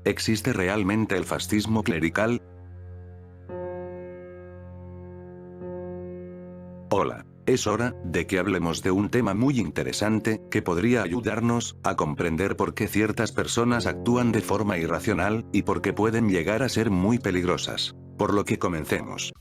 ¿Existe realmente el fascismo clerical? Hola. Es hora de que hablemos de un tema muy interesante que podría ayudarnos a comprender por qué ciertas personas actúan de forma irracional y por qué pueden llegar a ser muy peligrosas. Por lo que comencemos.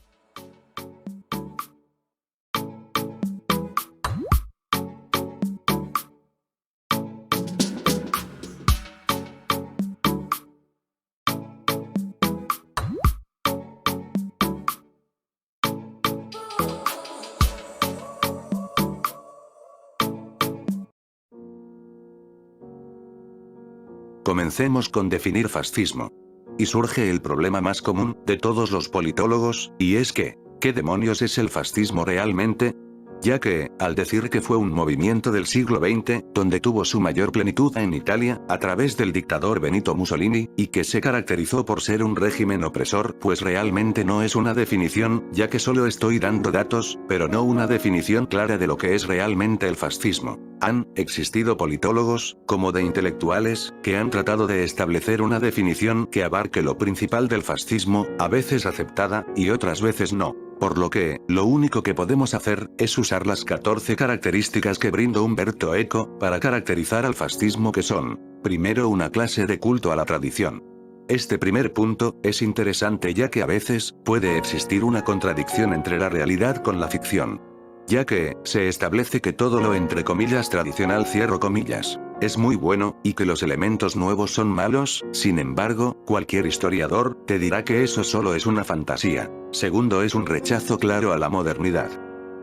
Comencemos con definir fascismo. Y surge el problema más común de todos los politólogos, y es que, ¿qué demonios es el fascismo realmente? Ya que, al decir que fue un movimiento del siglo XX, donde tuvo su mayor plenitud en Italia, a través del dictador Benito Mussolini, y que se caracterizó por ser un régimen opresor, pues realmente no es una definición, ya que solo estoy dando datos, pero no una definición clara de lo que es realmente el fascismo. Han existido politólogos, como de intelectuales, que han tratado de establecer una definición que abarque lo principal del fascismo, a veces aceptada, y otras veces no. Por lo que, lo único que podemos hacer, es usar las 14 características que brindó Umberto Eco, para caracterizar al fascismo, que son, primero, una clase de culto a la tradición. Este primer punto, es interesante ya que a veces, puede existir una contradicción entre la realidad con la ficción. Ya que, se establece que todo lo entre comillas tradicional cierro comillas, es muy bueno, y que los elementos nuevos son malos, sin embargo, cualquier historiador, te dirá que eso solo es una fantasía. Segundo, es un rechazo claro a la modernidad.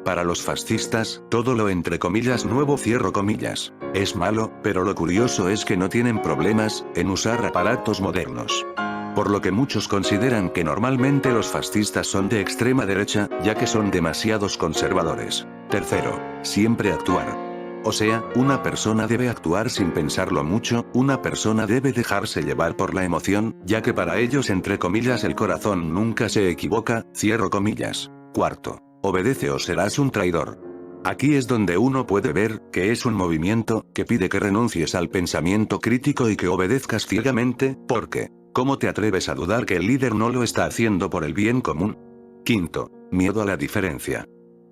Para los fascistas, todo lo entre comillas nuevo cierro comillas, es malo, pero lo curioso es que no tienen problemas en usar aparatos modernos. Por lo que muchos consideran que normalmente los fascistas son de extrema derecha, ya que son demasiados conservadores. Tercero, siempre actuar. O sea, una persona debe actuar sin pensarlo mucho, una persona debe dejarse llevar por la emoción, ya que para ellos entre comillas el corazón nunca se equivoca, cierro comillas. Cuarto, obedece o serás un traidor. Aquí es donde uno puede ver que es un movimiento que pide que renuncies al pensamiento crítico y que obedezcas ciegamente, porque, ¿cómo te atreves a dudar que el líder no lo está haciendo por el bien común? Quinto, miedo a la diferencia.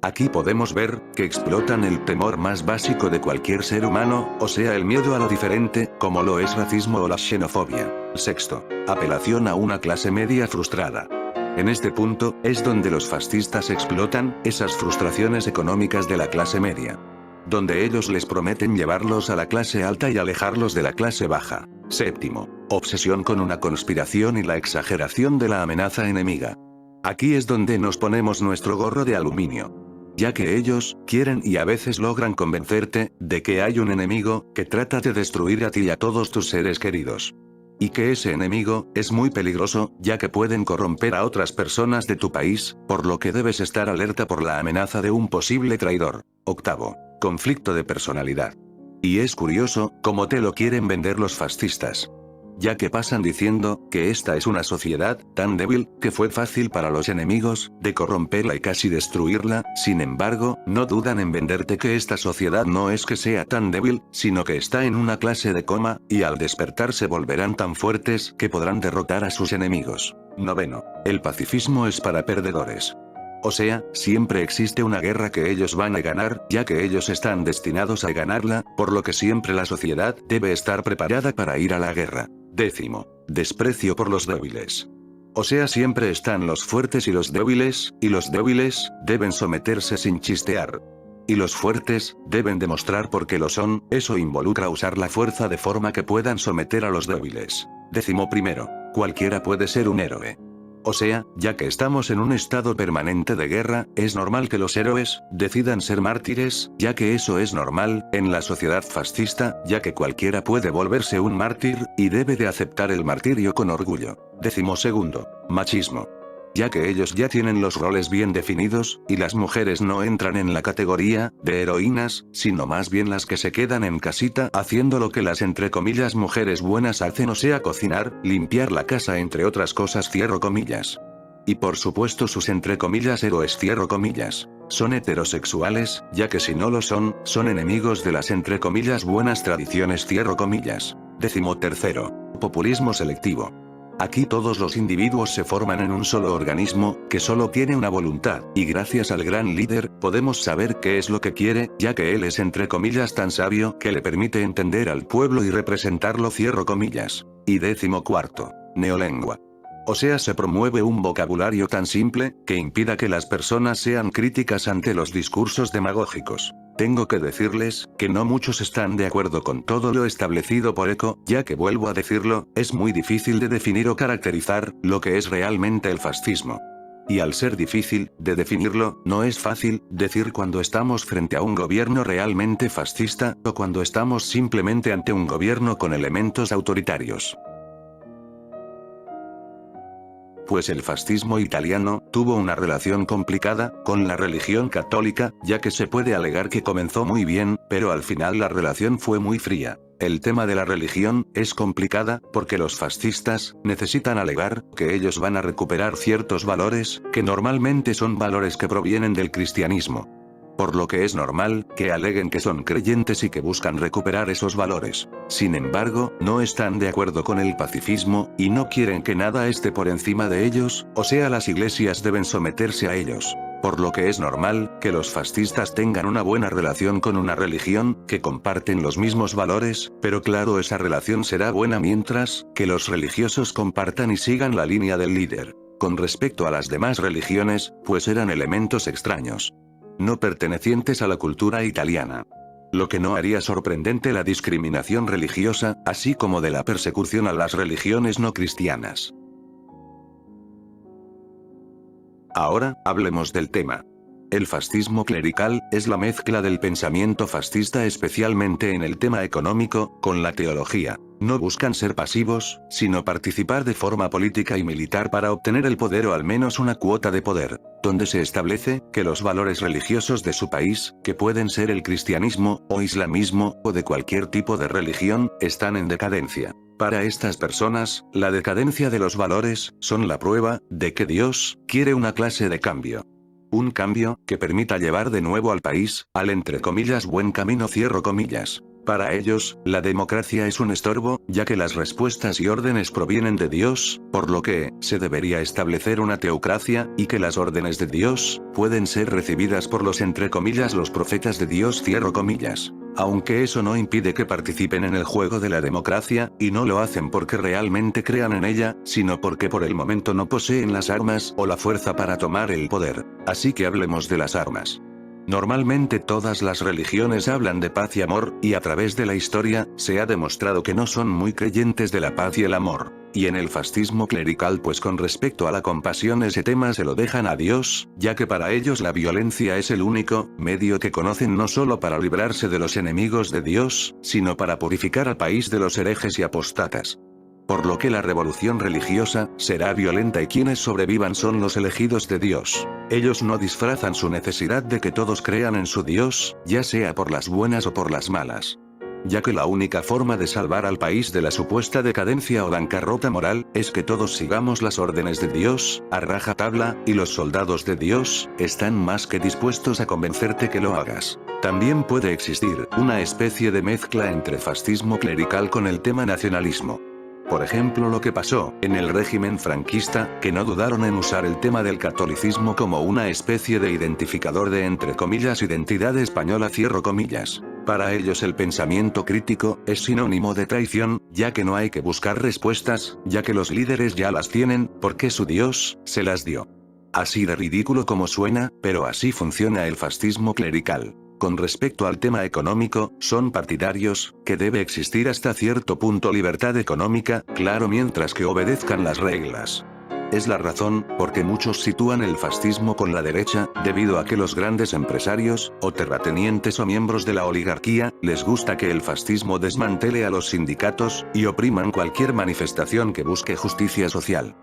Aquí podemos ver que explotan el temor más básico de cualquier ser humano, o sea el miedo a lo diferente, como lo es racismo o la xenofobia. Sexto, apelación a una clase media frustrada. En este punto, es donde los fascistas explotan esas frustraciones económicas de la clase media. Donde ellos les prometen llevarlos a la clase alta y alejarlos de la clase baja. Séptimo, obsesión con una conspiración y la exageración de la amenaza enemiga. Aquí es donde nos ponemos nuestro gorro de aluminio. Ya que ellos quieren y a veces logran convencerte de que hay un enemigo que trata de destruir a ti y a todos tus seres queridos. Y que ese enemigo es muy peligroso, ya que pueden corromper a otras personas de tu país, por lo que debes estar alerta por la amenaza de un posible traidor. Octavo, conflicto de personalidad. Y es curioso cómo te lo quieren vender los fascistas. Ya que pasan diciendo que esta es una sociedad tan débil que fue fácil para los enemigos de corromperla y casi destruirla, sin embargo, no dudan en venderte que esta sociedad no es que sea tan débil, sino que está en una clase de coma, y al despertar se volverán tan fuertes que podrán derrotar a sus enemigos. Noveno, el pacifismo es para perdedores. O sea, siempre existe una guerra que ellos van a ganar, ya que ellos están destinados a ganarla, por lo que siempre la sociedad debe estar preparada para ir a la guerra. Décimo, desprecio por los débiles. O sea, siempre están los fuertes y los débiles deben someterse sin chistear. Y los fuertes deben demostrar por qué lo son, eso involucra usar la fuerza de forma que puedan someter a los débiles. Décimo primero, cualquiera puede ser un héroe. O sea, ya que estamos en un estado permanente de guerra, es normal que los héroes decidan ser mártires, ya que eso es normal en la sociedad fascista, ya que cualquiera puede volverse un mártir, y debe de aceptar el martirio con orgullo. Décimo segundo, machismo. Ya que ellos ya tienen los roles bien definidos, y las mujeres no entran en la categoría de heroínas, sino más bien las que se quedan en casita haciendo lo que las entre comillas mujeres buenas hacen, o sea cocinar, limpiar la casa entre otras cosas cierro comillas. Y por supuesto sus entre comillas héroes cierro comillas. Son heterosexuales, ya que si no lo son, son enemigos de las entre comillas buenas tradiciones cierro comillas. 13. Populismo selectivo. Aquí todos los individuos se forman en un solo organismo, que solo tiene una voluntad, y gracias al gran líder, podemos saber qué es lo que quiere, ya que él es entre comillas tan sabio que le permite entender al pueblo y representarlo cierro comillas. Y 14. Neolengua. O sea, se promueve un vocabulario tan simple, que impida que las personas sean críticas ante los discursos demagógicos. Tengo que decirles, que no muchos están de acuerdo con todo lo establecido por Eco, ya que vuelvo a decirlo, es muy difícil de definir o caracterizar, lo que es realmente el fascismo. Y al ser difícil, de definirlo, no es fácil, decir cuando estamos frente a un gobierno realmente fascista, o cuando estamos simplemente ante un gobierno con elementos autoritarios. Pues el fascismo italiano, tuvo una relación complicada, con la religión católica, ya que se puede alegar que comenzó muy bien, pero al final la relación fue muy fría. El tema de la religión, es complicada, porque los fascistas, necesitan alegar, que ellos van a recuperar ciertos valores, que normalmente son valores que provienen del cristianismo. Por lo que es normal, que aleguen que son creyentes y que buscan recuperar esos valores. Sin embargo, no están de acuerdo con el pacifismo, y no quieren que nada esté por encima de ellos, o sea las iglesias deben someterse a ellos. Por lo que es normal, que los fascistas tengan una buena relación con una religión, que comparten los mismos valores, pero claro esa relación será buena mientras, que los religiosos compartan y sigan la línea del líder. Con respecto a las demás religiones, pues eran elementos extraños, no pertenecientes a la cultura italiana. Lo que no haría sorprendente la discriminación religiosa, así como de la persecución a las religiones no cristianas. Ahora, hablemos del tema. El fascismo clerical, es la mezcla del pensamiento fascista especialmente en el tema económico, con la teología. No buscan ser pasivos, sino participar de forma política y militar para obtener el poder o al menos una cuota de poder, donde se establece, que los valores religiosos de su país, que pueden ser el cristianismo, o islamismo, o de cualquier tipo de religión, están en decadencia. Para estas personas, la decadencia de los valores, son la prueba, de que Dios, quiere una clase de cambio. Un cambio, que permita llevar de nuevo al país, al entre comillas buen camino cierro comillas. Para ellos, la democracia es un estorbo, ya que las respuestas y órdenes provienen de Dios, por lo que, se debería establecer una teocracia, y que las órdenes de Dios, pueden ser recibidas por los entre comillas los profetas de Dios cierro comillas. Aunque eso no impide que participen en el juego de la democracia, y no lo hacen porque realmente crean en ella, sino porque por el momento no poseen las armas o la fuerza para tomar el poder. Así que hablemos de las armas. Normalmente todas las religiones hablan de paz y amor, y a través de la historia, se ha demostrado que no son muy creyentes de la paz y el amor. Y en el fascismo clerical pues con respecto a la compasión ese tema se lo dejan a Dios, ya que para ellos la violencia es el único medio que conocen no solo para librarse de los enemigos de Dios, sino para purificar al país de los herejes y apostatas. Por lo que la revolución religiosa, será violenta y quienes sobrevivan son los elegidos de Dios. Ellos no disfrazan su necesidad de que todos crean en su Dios, ya sea por las buenas o por las malas. Ya que la única forma de salvar al país de la supuesta decadencia o bancarrota moral, es que todos sigamos las órdenes de Dios, a rajatabla, y los soldados de Dios, están más que dispuestos a convencerte que lo hagas. También puede existir una especie de mezcla entre fascismo clerical con el tema nacionalismo. Por ejemplo lo que pasó, en el régimen franquista, que no dudaron en usar el tema del catolicismo como una especie de identificador de entre comillas identidad española cierro comillas. Para ellos el pensamiento crítico, es sinónimo de traición, ya que no hay que buscar respuestas, ya que los líderes ya las tienen, porque su Dios, se las dio. Así de ridículo como suena, pero así funciona el fascismo clerical. Con respecto al tema económico, son partidarios, que debe existir hasta cierto punto libertad económica, claro mientras que obedezcan las reglas. Es la razón, porque muchos sitúan el fascismo con la derecha, debido a que los grandes empresarios, o terratenientes o miembros de la oligarquía, les gusta que el fascismo desmantele a los sindicatos, y opriman cualquier manifestación que busque justicia social.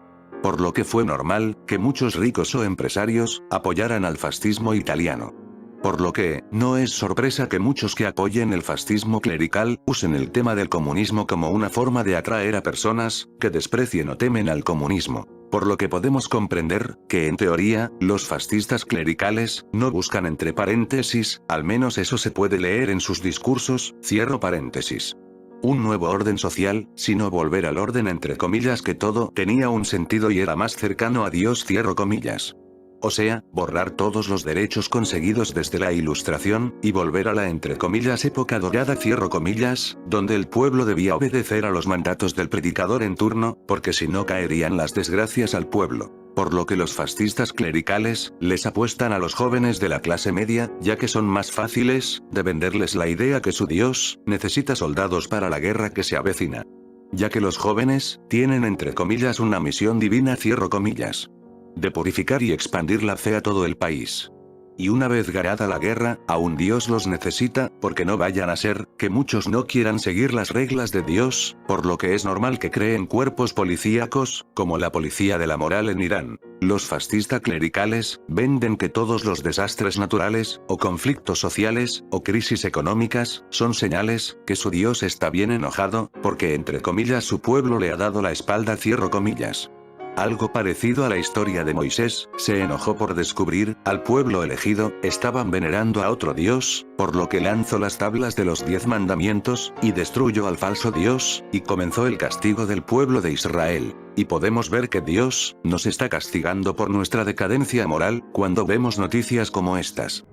Por lo que fue normal, que muchos ricos o empresarios, apoyaran al fascismo italiano. Por lo que, no es sorpresa que muchos que apoyen el fascismo clerical, usen el tema del comunismo como una forma de atraer a personas, que desprecien o temen al comunismo. Por lo que podemos comprender, que en teoría, los fascistas clericales, no buscan entre paréntesis, al menos eso se puede leer en sus discursos, cierro paréntesis, un nuevo orden social, sino volver al orden entre comillas que todo tenía un sentido y era más cercano a Dios, cierro comillas. O sea, borrar todos los derechos conseguidos desde la Ilustración, y volver a la entre comillas época dorada, cierro comillas, donde el pueblo debía obedecer a los mandatos del predicador en turno, porque si no caerían las desgracias al pueblo. Por lo que los fascistas clericales, les apuestan a los jóvenes de la clase media, ya que son más fáciles, de venderles la idea que su Dios, necesita soldados para la guerra que se avecina. Ya que los jóvenes, tienen entre comillas una misión divina, cierro comillas, de purificar y expandir la fe a todo el país. Y una vez ganada la guerra, aún Dios los necesita, porque no vayan a ser, que muchos no quieran seguir las reglas de Dios, por lo que es normal que creen cuerpos policíacos, como la policía de la moral en Irán. Los fascistas clericales, venden que todos los desastres naturales, o conflictos sociales, o crisis económicas, son señales, que su Dios está bien enojado, porque entre comillas su pueblo le ha dado la espalda, cierro comillas. Algo parecido a la historia de Moisés, se enojó por descubrir, al pueblo elegido, estaban venerando a otro Dios, por lo que lanzó las tablas de los 10 mandamientos, y destruyó al falso Dios, y comenzó el castigo del pueblo de Israel. Y podemos ver que Dios, nos está castigando por nuestra decadencia moral, cuando vemos noticias como estas.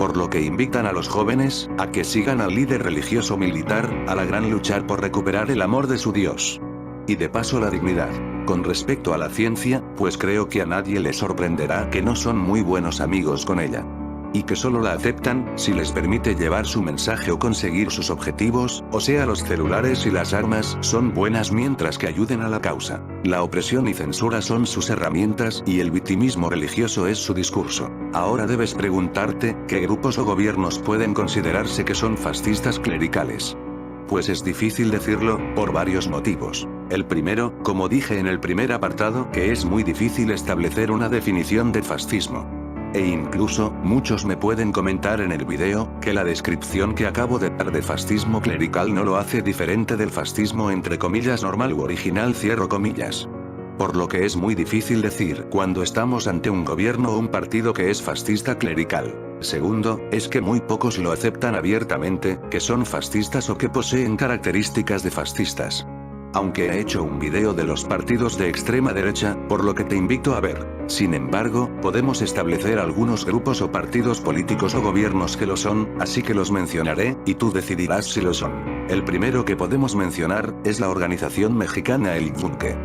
Por lo que invitan a los jóvenes, a que sigan al líder religioso militar, a la gran luchar por recuperar el amor de su Dios. Y de paso la dignidad. Con respecto a la ciencia, pues creo que a nadie le sorprenderá que no son muy buenos amigos con ella. Y que solo la aceptan, si les permite llevar su mensaje o conseguir sus objetivos, o sea los celulares y las armas son buenas mientras que ayuden a la causa. La opresión y censura son sus herramientas y el victimismo religioso es su discurso. Ahora debes preguntarte, ¿qué grupos o gobiernos pueden considerarse que son fascistas clericales? Pues es difícil decirlo, por varios motivos. El primero, como dije en el primer apartado, que es muy difícil establecer una definición de fascismo. E incluso, muchos me pueden comentar en el video, que la descripción que acabo de dar de fascismo clerical no lo hace diferente del fascismo entre comillas normal u original, cierro comillas. Por lo que es muy difícil decir cuando estamos ante un gobierno o un partido que es fascista clerical. Segundo, es que muy pocos lo aceptan abiertamente, que son fascistas o que poseen características de fascistas. Aunque he hecho un video de los partidos de extrema derecha, por lo que te invito a ver. Sin embargo, podemos establecer algunos grupos o partidos políticos o gobiernos que lo son, así que los mencionaré, y tú decidirás si lo son. El primero que podemos mencionar, es la organización mexicana El Yunque.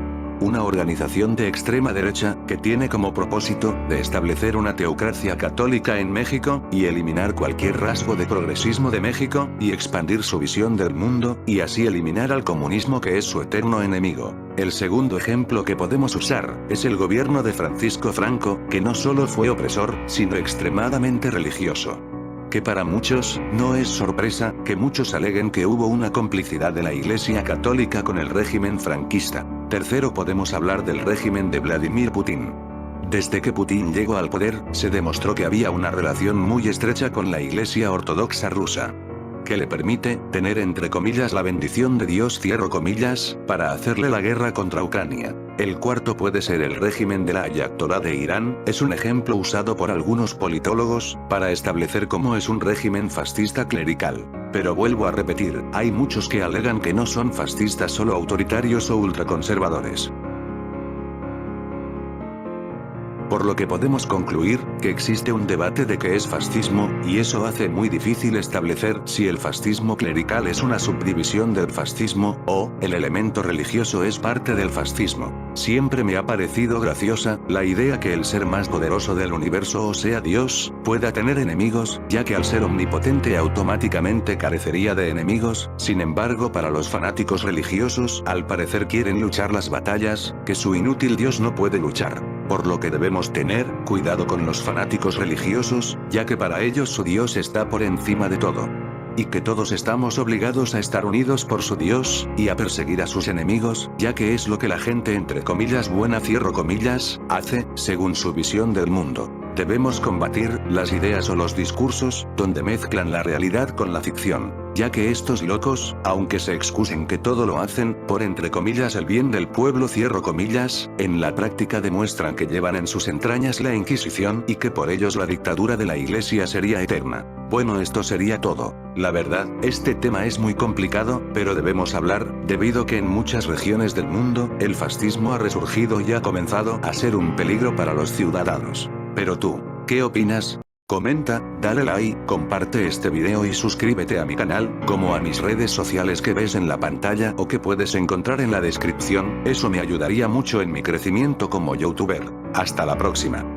Una organización de extrema derecha, que tiene como propósito, de establecer una teocracia católica en México, y eliminar cualquier rasgo de progresismo de México, y expandir su visión del mundo, y así eliminar al comunismo que es su eterno enemigo. El segundo ejemplo que podemos usar, es el gobierno de Francisco Franco, que no solo fue opresor, sino extremadamente religioso. Que para muchos, no es sorpresa, que muchos aleguen que hubo una complicidad de la Iglesia Católica con el régimen franquista. Tercero podemos hablar del régimen de Vladimir Putin. Desde que Putin llegó al poder, se demostró que había una relación muy estrecha con la Iglesia Ortodoxa rusa, que le permite tener entre comillas la bendición de Dios, cierro comillas, para hacerle la guerra contra Ucrania. El cuarto puede ser el régimen de la Ayatolá de Irán, es un ejemplo usado por algunos politólogos, para establecer cómo es un régimen fascista clerical. Pero vuelvo a repetir, hay muchos que alegan que no son fascistas, solo autoritarios o ultraconservadores. Por lo que podemos concluir, que existe un debate de qué es fascismo, y eso hace muy difícil establecer si el fascismo clerical es una subdivisión del fascismo, o, el elemento religioso es parte del fascismo. Siempre me ha parecido graciosa, la idea que el ser más poderoso del universo, o sea Dios, pueda tener enemigos, ya que al ser omnipotente automáticamente carecería de enemigos. Sin embargo, para los fanáticos religiosos, al parecer quieren luchar las batallas, que su inútil Dios no puede luchar. Por lo que debemos tener cuidado con los fanáticos religiosos, ya que para ellos su Dios está por encima de todo. y que todos estamos obligados a estar unidos por su Dios, y a perseguir a sus enemigos, ya que es lo que la gente entre comillas buena cierro comillas, hace, según su visión del mundo. Debemos combatir las ideas o los discursos, donde mezclan la realidad con la ficción, ya que estos locos, aunque se excusen que todo lo hacen, por entre comillas el bien del pueblo cierro comillas, en la práctica demuestran que llevan en sus entrañas la Inquisición y que por ellos la dictadura de la Iglesia sería eterna. Bueno, esto sería todo. La verdad, este tema es muy complicado, pero debemos hablar, debido que en muchas regiones del mundo, el fascismo ha resurgido y ha comenzado a ser un peligro para los ciudadanos. Pero tú, ¿qué opinas? Comenta, dale like, comparte este video y suscríbete a mi canal, como a mis redes sociales que ves en la pantalla o que puedes encontrar en la descripción, eso me ayudaría mucho en mi crecimiento como youtuber. Hasta la próxima.